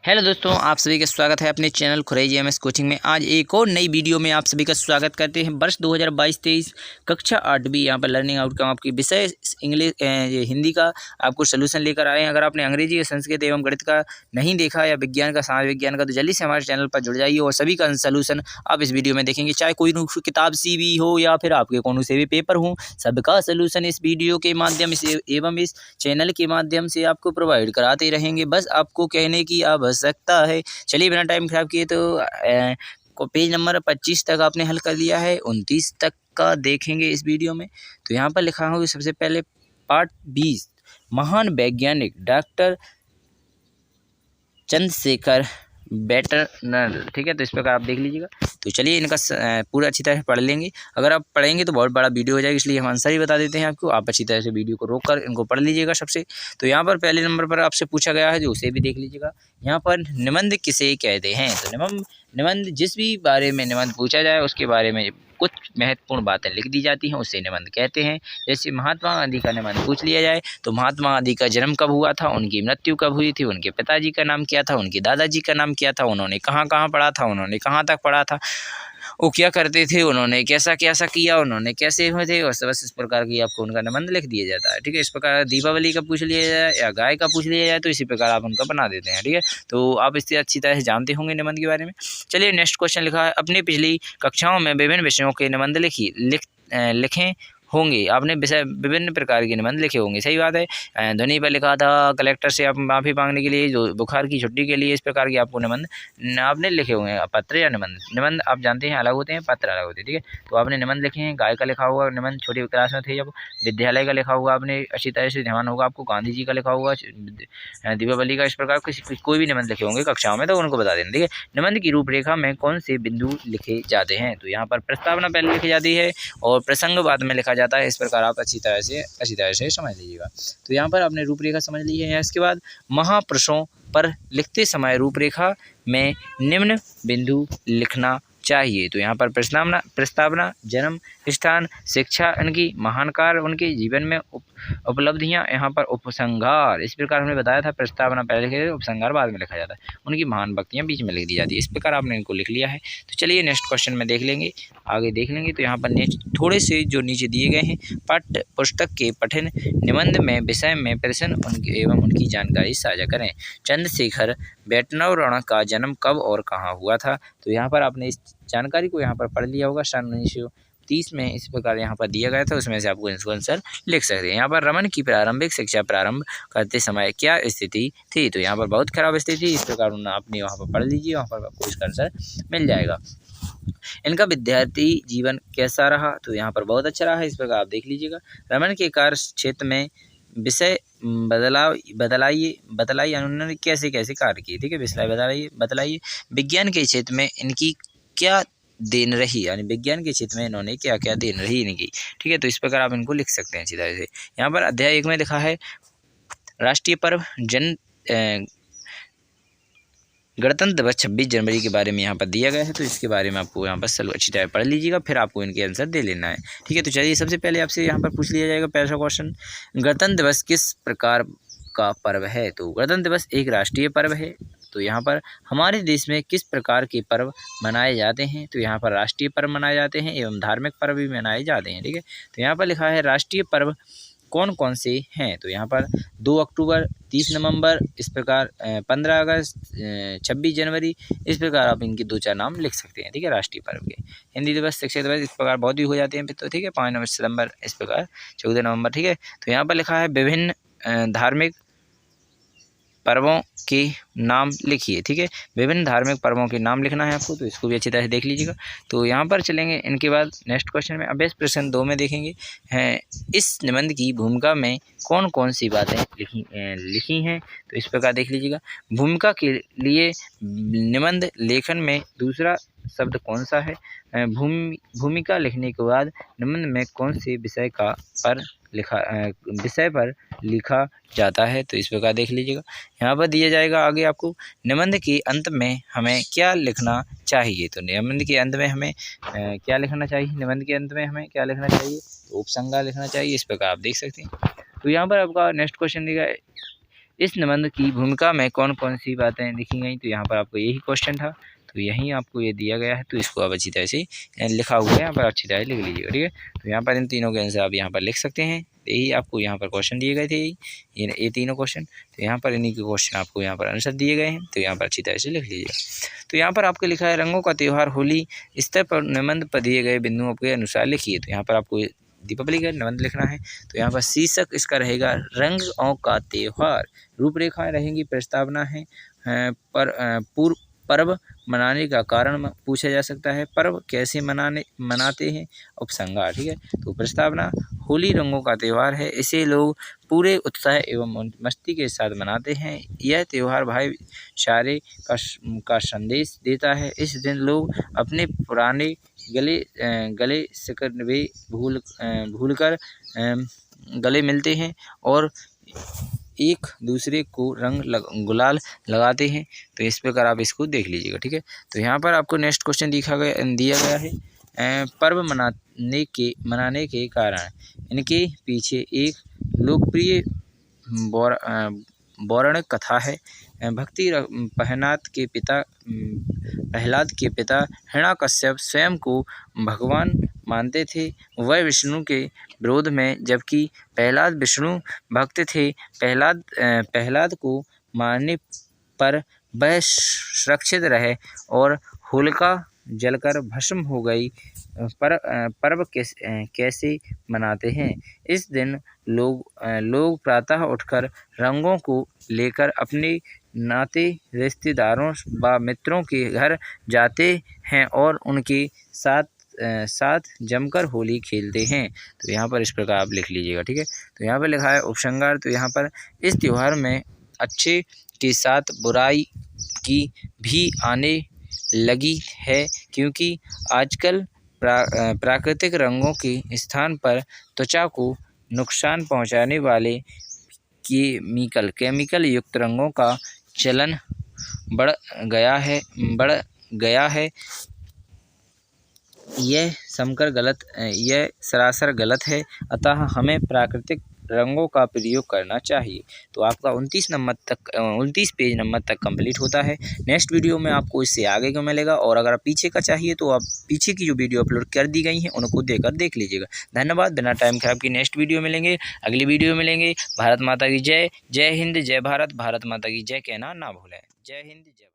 Hello दोस्तों, आप सभी का स्वागत है अपने चैनल खुरैजी एमएस कोचिंग में। आज एक और नई वीडियो में आप सभी का स्वागत करते हैं। वर्ष 2022-23 कक्षा 8वीं यहाँ पर लर्निंग आउटकम आपकी विषय इंग्लिश हिंदी का आपको सलूशन लेकर आए हैं। अगर आपने अंग्रेजी, संस्कृत एवं गणित का नहीं देखा या विज्ञान का, समाज विज्ञान का, तो जल्दी से हमारे चैनल पर जुड़ जाइए और सभी का सलूशन आप इस वीडियो में देखेंगे। चाहे कोई किताब सी भी हो या फिर आपके कौन से भी पेपर हो, सबका सलूशन इस वीडियो के माध्यम से एवं इस चैनल के माध्यम से आपको प्रोवाइड कराते रहेंगे। बस आपको कहने की आवश्यकता है। चलिए बिना टाइम खराब किए तो पेज नंबर 25 तक आपने हल कर लिया है, 29 तक का देखेंगे इस वीडियो में। तो यहाँ पर लिखा होगा सबसे पहले पार्ट 20 महान वैज्ञानिक डॉक्टर चंद्रशेखर बेटरनल। ठीक है, तो इस प्रकार आप देख लीजिएगा। तो चलिए इनका पूरा अच्छी तरह पढ़ लेंगे। अगर आप पढ़ेंगे तो बहुत बड़ा वीडियो हो जाएगा, इसलिए हम आंसर ही बता देते हैं आपको। आप अच्छी तरह से वीडियो को रोक कर इनको पढ़ लीजिएगा सबसे। तो यहाँ पर पहले नंबर पर आपसे पूछा गया है, जो उसे भी देख लीजिएगा। यहाँ पर निबंध किसे कहते हैं? तो निबंध जिस भी बारे में निबंध पूछा जाए उसके बारे में कुछ महत्वपूर्ण बातें लिख दी जाती हैं, उसे निबंध कहते हैं। जैसे महात्मा गांधी का निबंध पूछ लिया जाए तो महात्मा गांधी का जन्म कब हुआ था, उनकी मृत्यु कब हुई थी, उनके पिताजी का नाम क्या था, उनके दादाजी का नाम क्या था, उन्होंने कहाँ कहाँ पढ़ा था, उन्होंने कहाँ तक पढ़ा था, वो क्या करते थे, उन्होंने कैसा कैसा किया, उन्होंने कैसे हुए थे, और बस इस प्रकार की आपको उनका निबंध लिख दिया जाता है। ठीक है, इस प्रकार दीपावली का पूछ लिया जाए या गाय का पूछ लिया जाए तो इसी प्रकार आप उनका बना देते हैं। ठीक है, तो आप इससे अच्छी तरह से जानते होंगे निबंध के बारे में। चलिए नेक्स्ट क्वेश्चन लिखा है, अपनी पिछली कक्षाओं में विभिन्न विषयों के निबंध लिखें होंगे। आपने विषय विभिन्न प्रकार के निबंध लिखे होंगे, सही बात है। ध्वनि पर लिखा था कलेक्टर से आप माफ़ी मांगने के लिए, जो बुखार की छुट्टी के लिए, इस प्रकार के आपको निबंध आपने लिखे होंगे। पत्र या निबंध आप जानते हैं अलग होते हैं, पत्र अलग होते हैं। ठीक है, तो आपने निबंध लिखे हैं। गाय का लिखा हुआ निबंध छोटी क्लास में थे जब। विद्यालय का लिखा हुआ आपने अच्छी तरह से ध्यान होगा आपको। गांधी जी का लिखा हुआ, दीपावली का, इस प्रकार कोई भी निबंध लिखे होंगे कक्षाओं में तो उनको बता देना। ठीक है, निबंध की रूपरेखा में कौन से बिंदु लिखे जाते हैं? तो यहाँ पर प्रस्तावना पहले लिखी जाती है और प्रसंग बाद में लिखा जाता है। इस प्रकार आप अच्छी तरह से समझ लीजिएगा। तो यहाँ पर आपने रूपरेखा समझ ली है। इसके बाद महापुरुषों पर लिखते समय रूपरेखा में निम्न बिंदु लिखना चाहिए। तो यहाँ पर प्रस्तावना, जन्म स्थान, शिक्षा, उनकी महान कार्य, उनके जीवन में उपलब्धियाँ, यहाँ पर उपसंहार, इस प्रकार हमने बताया था। प्रस्तावना पहले लिखे, उपसंहार बाद में लिखा जाता है। उनकी महान भक्तियाँ बीच में लिख दी जाती है। इस प्रकार आपने इनको लिख लिया है। तो चलिए नेक्स्ट क्वेश्चन में देख लेंगे, आगे देख लेंगे। तो यहाँ पर थोड़े से जो नीचे दिए गए हैं, पाठ्य पुस्तक के पठन निबंध में विषय में प्रश्न एवं उनकी जानकारी साझा करें। चंद्रशेखर बेटनौर का जन्म कब और कहाँ हुआ था? तो यहाँ पर आपने इस जानकारी को यहाँ पर पढ़ लिया होगा। सन 1930 में इस प्रकार यहाँ पर दिया गया था, उसमें से आपको इसको आंसर लिख सकते हैं। यहाँ पर रमन की प्रारंभिक शिक्षा प्रारंभ करते समय क्या स्थिति थी? तो यहाँ पर बहुत खराब स्थिति थी। इस प्रकार आपने वहाँ पर पढ़ लीजिए, वहाँ पर आपको इसका आंसर मिल जाएगा। इनका विद्यार्थी जीवन कैसा रहा? तो यहाँ पर बहुत अच्छा रहा है। इस प्रकार आप देख लीजिएगा। रमन के कार्य क्षेत्र में विषय बदलाइए उन्होंने कैसे कैसे कार्य किए। ठीक है, विषय बदलाइए। विज्ञान के क्षेत्र में इनकी क्या देन रही, यानी विज्ञान के क्षेत्र में इन्होंने क्या क्या देन रही इनकी। ठीक है, तो इस प्रकार आप इनको लिख सकते हैं अच्छी तरह से। यहाँ पर अध्याय 1 में लिखा है राष्ट्रीय पर्व गणतंत्र दिवस 26 जनवरी के बारे में यहाँ पर दिया गया है। तो इसके बारे में आपको यहाँ पर अच्छी तरह पढ़ लीजिएगा, फिर आपको इनके आंसर दे लेना है। ठीक है, तो चलिए सबसे पहले आपसे यहाँ पर पूछ लिया जाएगा पहला क्वेश्चन, गणतंत्र दिवस किस प्रकार का पर्व है? तो गणतंत्र दिवस एक राष्ट्रीय पर्व है। तो यहाँ पर हमारे देश में किस प्रकार के पर्व मनाए जाते हैं? तो यहाँ पर राष्ट्रीय पर्व मनाए जाते हैं एवं धार्मिक पर्व भी मनाए जाते हैं। ठीक है, तो यहाँ पर लिखा है राष्ट्रीय पर्व कौन कौन से हैं? तो यहाँ पर 2 अक्टूबर, 30 नवंबर, इस प्रकार 15 अगस्त, 26 जनवरी, इस प्रकार आप इनके 2-4 नाम लिख सकते हैं। ठीक है, राष्ट्रीय पर्व के। हिंदी दिवस, शिक्षक दिवस, इस प्रकार बहुत भी हो जाते हैं फिर तो। ठीक है, 5 सितंबर, इस प्रकार 14 नवंबर। ठीक है, तो यहाँ पर लिखा है विभिन्न धार्मिक पर्वों के नाम लिखिए। ठीक है, विभिन्न धार्मिक पर्वों के नाम लिखना है आपको, तो इसको भी अच्छी तरह से देख लीजिएगा। तो यहाँ पर चलेंगे इनके बाद नेक्स्ट क्वेश्चन में। अभ्यास प्रश्न 2 में देखेंगे हैं इस निबंध की भूमिका में कौन कौन सी बातें लिखी हैं? तो इस प्रकार देख लीजिएगा। भूमिका के लिए निबंध लेखन में दूसरा शब्द कौन सा है? भूमिका लिखने के बाद निबंध में कौन से विषय पर लिखा जाता है? तो इस प्रकार देख लीजिएगा। यहाँ पर दिया जाएगा आगे आपको निबंध के अंत में हमें क्या लिखना चाहिए। तो निबंध के अंत में हमें क्या लिखना चाहिए? निबंध के अंत में हमें क्या लिखना चाहिए? तो उपसंहार लिखना चाहिए। इस प्रकार आप देख सकते हैं। तो यहाँ पर आपका नेक्स्ट क्वेश्चन दिया है इस निबंध की भूमिका में कौन कौन सी बातें लिखी गई, तो यहाँ पर आपको यही क्वेश्चन था, तो यहीं आपको ये दिया गया है, तो इसको आप अच्छी तरह से लिखा हुआ है यहाँ पर अच्छी तरह लिख लीजिएगा, ठीक है। तो यहाँ पर इन तीनों के आंसर आप यहाँ पर लिख सकते हैं, यही आपको यहाँ पर क्वेश्चन दिए गए थे, ये तीनों क्वेश्चन, तो यहाँ पर इन्हीं के क्वेश्चन आपको यहाँ पर आंसर दिए गए हैं, तो यहाँ पर अच्छी तरह से लिख लीजिएगा। तो यहाँ पर आपको लिखा है रंगों का त्यौहार होली, स्तर पर निबंध पर दिए गए बिंदुओं के अनुसार लिखिए, तो यहाँ पर आपको दीपावली का निबंध लिखना है, तो यहाँ पर शीर्षक इसका रहेगा रंगों का त्यौहार, रूपरेखाएं रहेंगी, प्रस्तावना है, पूर्व पर्व मनाने का कारण पूछा जा सकता है, पर्व कैसे मनाते हैं, उपसंहार, ठीक है। तो प्रस्तावना, होली रंगों का त्यौहार है, इसे लोग पूरे उत्साह एवं मस्ती के साथ मनाते हैं, यह त्यौहार भाईचारे का संदेश देता है, इस दिन लोग अपने पुराने गले शिकवे भूलकर गले मिलते हैं और एक दूसरे को गुलाल लगाते हैं, तो इस प्रकार आप इसको देख लीजिएगा, ठीक है। तो यहाँ पर आपको नेक्स्ट क्वेश्चन दिया गया है, पर्व मनाने के कारण, इनके पीछे एक लोकप्रिय पौराणिक कथा है, भक्ति प्रहलाद के पिता हिरण्यकश्यप स्वयं को भगवान मानते थे, वह विष्णु के विरोध में, जबकि प्रहलाद विष्णु भक्त थे, प्रहलाद को मारने पर वह सुरक्षित रहे और होलिका जलकर भस्म हो गई। पर्व कैसे मनाते हैं, इस दिन लोग प्रातः उठकर रंगों को लेकर अपने नाते रिश्तेदारों व मित्रों के घर जाते हैं और उनके साथ जमकर होली खेलते हैं, तो यहाँ पर इस प्रकार आप लिख लीजिएगा, ठीक है। तो यहाँ पर लिखा है उपसंहार, तो यहाँ पर इस त्यौहार में अच्छे के साथ बुराई की भी आने लगी है, क्योंकि आजकल प्राकृतिक रंगों के स्थान पर त्वचा को नुकसान पहुंचाने वाले केमिकल युक्त रंगों का चलन बढ़ गया है। यह सरासर गलत है, अतः हमें प्राकृतिक रंगों का प्रयोग करना चाहिए। तो आपका 29 पेज नंबर तक कंप्लीट होता है। नेक्स्ट वीडियो में आपको इससे आगे का मिलेगा, और अगर आप पीछे का चाहिए तो आप पीछे की जो वीडियो अपलोड कर दी गई हैं उनको देख लीजिएगा। धन्यवाद। बिना टाइम खराब की नेक्स्ट वीडियो मिलेंगे, अगली वीडियो मिलेंगे। भारत माता की जय। जय हिंद, जय भारत। भारत माता की जय कहना ना भूलें। जय हिंद, जय।